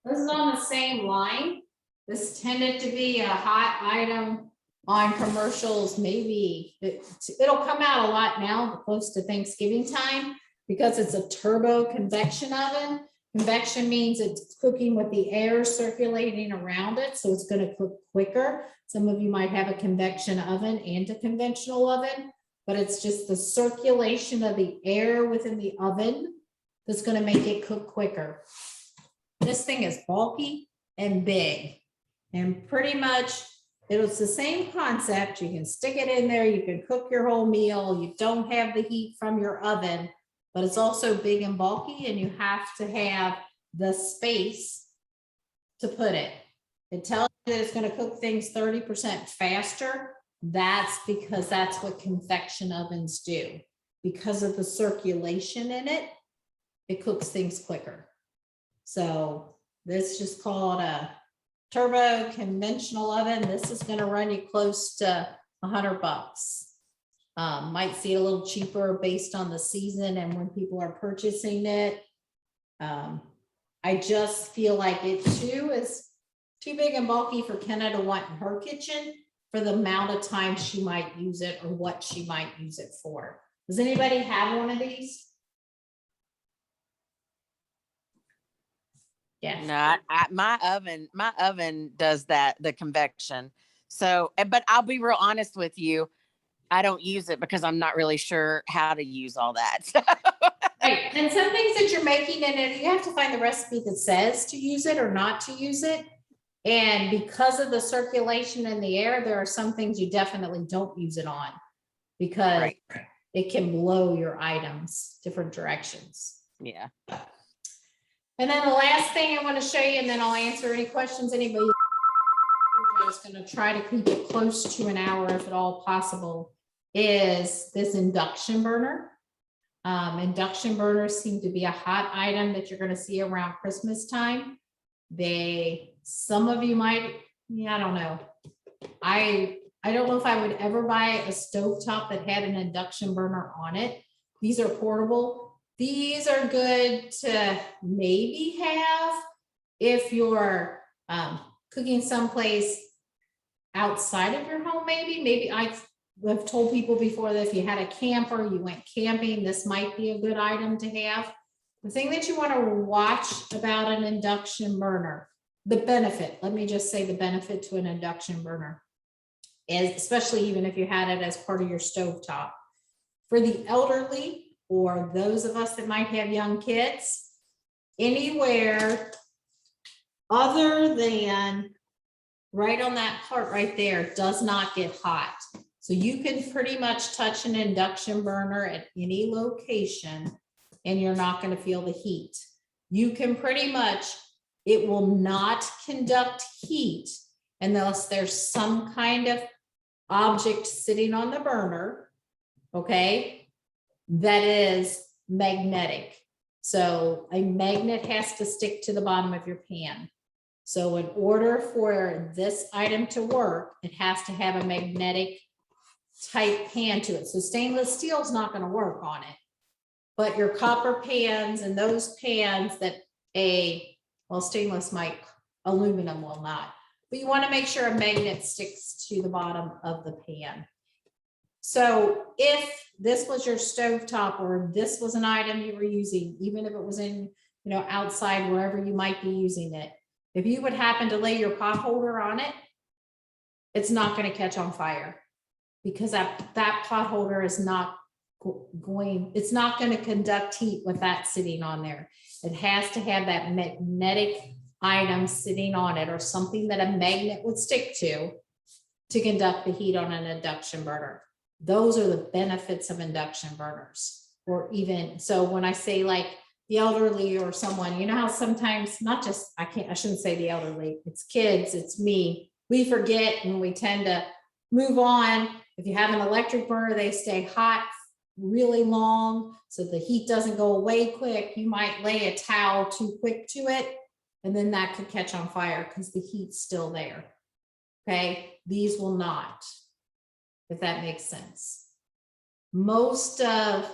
This is on the same line. This tended to be a hot item on commercials. Maybe it'll come out a lot now, close to Thanksgiving time, because it's a turbo convection oven. Convection means it's cooking with the air circulating around it, so it's going to cook quicker. Some of you might have a convection oven and a conventional oven, but it's just the circulation of the air within the oven that's going to make it cook quicker. This thing is bulky and big, and pretty much it's the same concept. You can stick it in there, you can cook your whole meal, you don't have the heat from your oven, but it's also big and bulky, and you have to have the space to put it. It tells you that it's going to cook things 30% faster. That's because that's what convection ovens do. Because of the circulation in it, it cooks things quicker. So this is just called a turbo conventional oven. This is going to run you close to $100. Might see it a little cheaper based on the season and when people are purchasing it. I just feel like it too is too big and bulky for Kenna to want in her kitchen for the amount of time she might use it or what she might use it for. Does anybody have one of these? Yeah. Not my oven does that, the convection. So, but I'll be real honest with you. I don't use it because I'm not really sure how to use all that. Right. And some things that you're making in it, you have to find the recipe that says to use it or not to use it. And because of the circulation in the air, there are some things you definitely don't use it on because Right. it can blow your items different directions. Yeah. And then the last thing I want to show you, and then I'll answer any questions anybody. I was going to try to keep it close to an hour if at all possible, is this induction burner. Induction burners seem to be a hot item that you're gonna see around Christmas time. Some of you might, yeah, I don't know. I don't know if I would ever buy a stovetop that had an induction burner on it. These are portable. These are good to maybe have if you're cooking someplace outside of your home, maybe I've told people before that if you had a camper, you went camping, this might be a good item to have. The thing that you want to watch about an induction burner, the benefit, let me just say the benefit to an induction burner is, especially even if you had it as part of your stovetop. For the elderly or those of us that might have young kids, anywhere other than right on that part right there does not get hot. So you can pretty much touch an induction burner at any location and you're not going to feel the heat. You can pretty much, it will not conduct heat unless there's some kind of object sitting on the burner, okay, that is magnetic. So a magnet has to stick to the bottom of your pan. So in order for this item to work, it has to have a magnetic type pan to it. So stainless steel is not going to work on it. But your copper pans and those pans that well, stainless might, aluminum will not. But you want to make sure a magnet sticks to the bottom of the pan. So if this was your stovetop or this was an item you were using, even if it was in, outside, wherever you might be using it, if you would happen to lay your pot holder on it, it's not going to catch on fire because that pot holder is not it's not going to conduct heat with that sitting on there. It has to have that magnetic item sitting on it or something that a magnet would stick to conduct the heat on an induction burner. Those are the benefits of induction burners. Or even, so when I say like the elderly or someone, you know how sometimes, not just, I shouldn't say the elderly, it's kids, it's me. We forget and we tend to move on. If you have an electric burner, they stay hot really long, so the heat doesn't go away quick. You might lay a towel too quick to it, and then that could catch on fire because the heat's still there. Okay, these will not, if that makes sense. Most of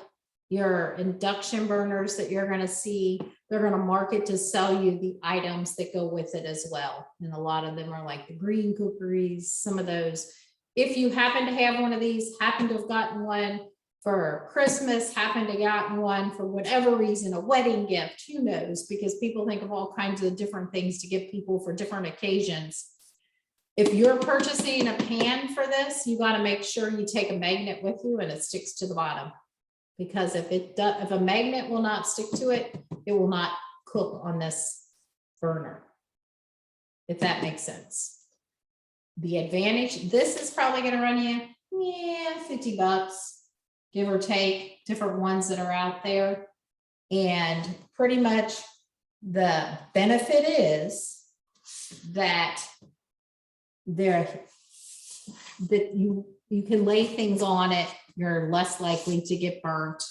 your induction burners that you're going to see, they're going to market to sell you the items that go with it as well. And a lot of them are like the green cookeries, some of those. If you happen to have one of these, happen to have gotten one for Christmas, happen to have gotten one for whatever reason, a wedding gift, who knows, because people think of all kinds of different things to give people for different occasions. If you're purchasing a pan for this, you got to make sure you take a magnet with you and it sticks to the bottom. Because if a magnet will not stick to it, it will not cook on this burner, if that makes sense. The advantage, this is probably going to run you, $50, give or take, different ones that are out there. And pretty much the benefit is that you can lay things on it. You're less likely to get burnt.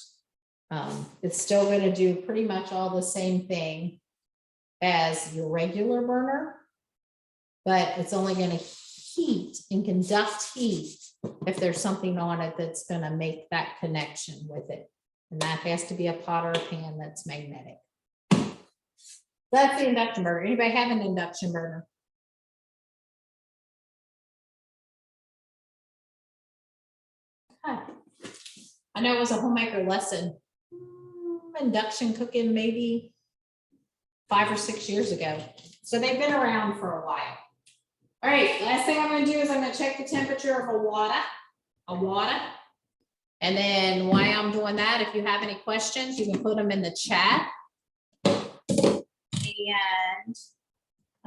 It's still going to do pretty much all the same thing as your regular burner, but it's only going to heat and conduct heat if there's something on it that's going to make that connection with it. And that has to be a pot or a pan that's magnetic. That's the induction burner. Anybody have an induction burner? I know it was a homemaker lesson. Induction cooking maybe 5 or 6 years ago. So they've been around for a while. All right, last thing I'm going to do is I'm going to check the temperature of a water. And then while I'm doing that, if you have any questions, you can put them in the chat.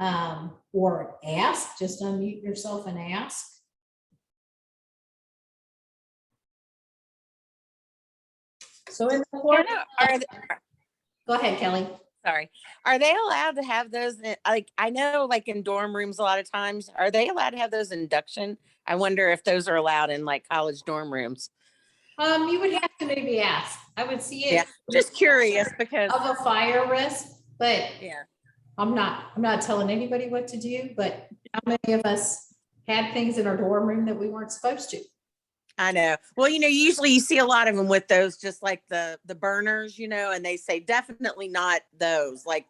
And or ask, just unmute yourself and ask. So in the course, go ahead, Kelly. Sorry. Are they allowed to have those? Like, I know like in dorm rooms, a lot of times, are they allowed to have those induction? I wonder if those are allowed in like college dorm rooms. You would have to maybe ask. I would see Yeah, it. just curious because, Of a fire risk, but yeah. I'm not telling anybody what to do, but how many of us had things in our dorm room that we weren't supposed to? I know. Well, usually you see a lot of them with those, just like the burners, and they say definitely not those, like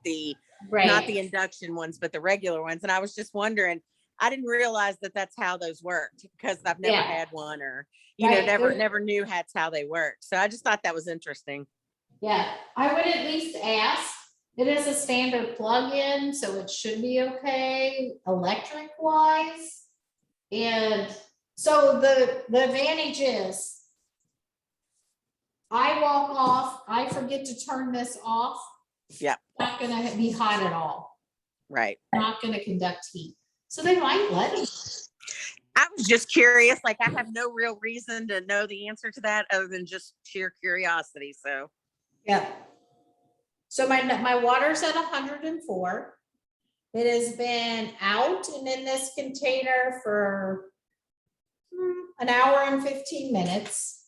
not the induction ones, but the regular ones. And I was just wondering, I didn't realize that that's how those worked because I've never Yeah. had one or, Right. never knew that's how they worked. So I just thought that was interesting. Yeah, I would at least ask. It is a standard plug-in, so it should be okay electric wise. And so the advantage is I walk off, I forget to turn this off. Yeah. Not gonna be hot at all. Right. Not gonna conduct heat. So they might let me. I was just curious. Like, I have no real reason to know the answer to that other than just sheer curiosity. So, Yeah. So my water's at 104. It has been out and in this container for an hour and 15 minutes.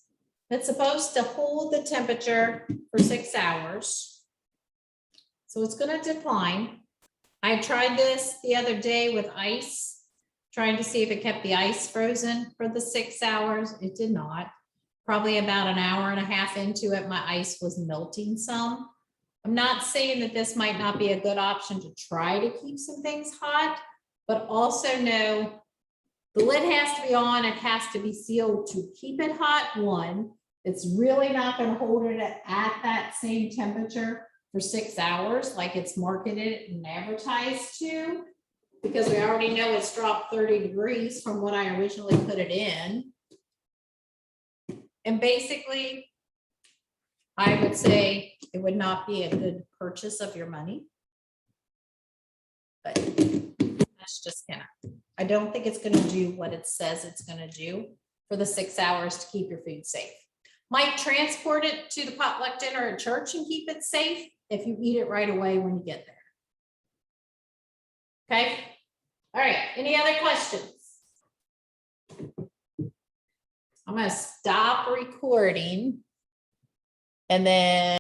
It's supposed to hold the temperature for 6 hours. So it's going to decline. I tried this the other day with ice, trying to see if it kept the ice frozen for the 6 hours. It did not. Probably about an hour and a half into it, my ice was melting some. I'm not saying that this might not be a good option to try to keep some things hot, but also know the lid has to be on, it has to be sealed to keep it hot. One, it's really not going to hold it at that same temperature for 6 hours like it's marketed and advertised to, because we already know it's dropped 30 degrees from what I originally put it in. And basically, I would say it would not be a good purchase of your money. But that's just I don't think it's gonna do what it says it's gonna do for the 6 hours to keep your food safe. Might transport it to the potluck dinner at church and keep it safe if you eat it right away when you get there. Okay, all right, any other questions? I'm gonna stop recording and then